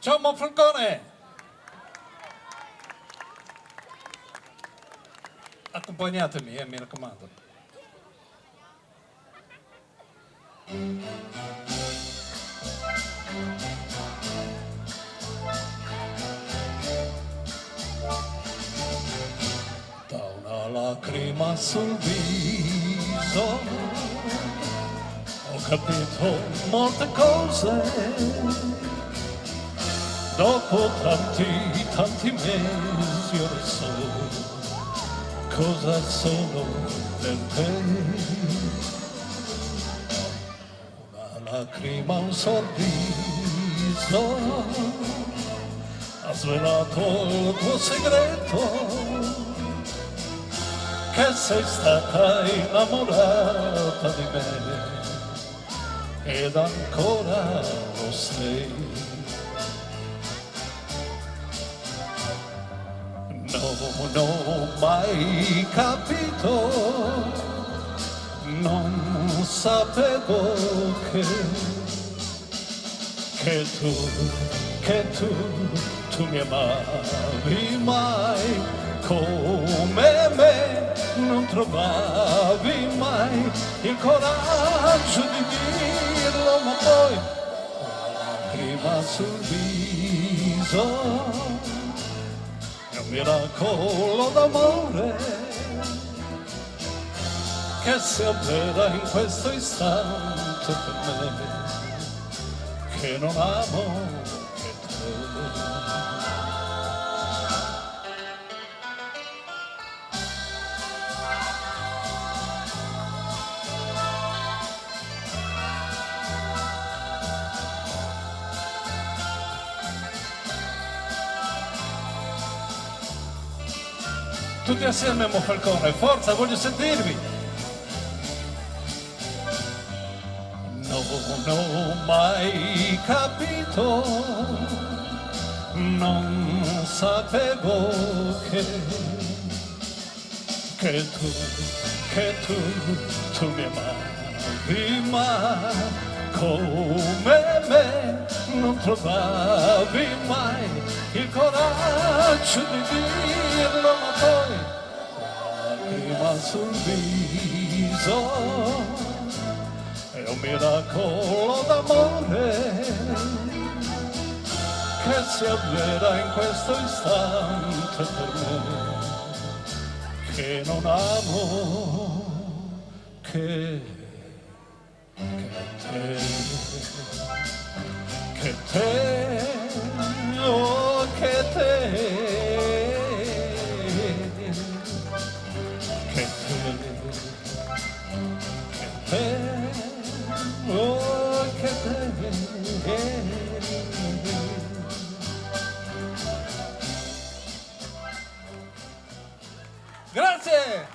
Ciao Monfalcone! Accompagnatemi, mi raccomando. Da una lacrima sul viso ho capito molte cose. Dopo tanti mesi ora so cosa sono per te. Una lacrima, un sorriso ha svelato il tuo segreto, che sei stata innamorata di me ed ancora lo sei. Non ho mai capito, non sapevo che tu mi amavi mai come me, non trovavi mai il coraggio di dirlo, ma poi una lacrima sul viso è un miracolo d'amore che si avvera in questo istante per me, che non amo che te. Tutti assieme Monfalcone, forza, voglio sentirvi! Non ho mai capito, non sapevo che tu mi amavi, ma come me non trovavi mai il coraggio di dirlo, ma poi lacrima sul viso è un miracolo d'amore che si avvera in questo istante per me, che non amo che te, oh che te, oh che te. Grazie!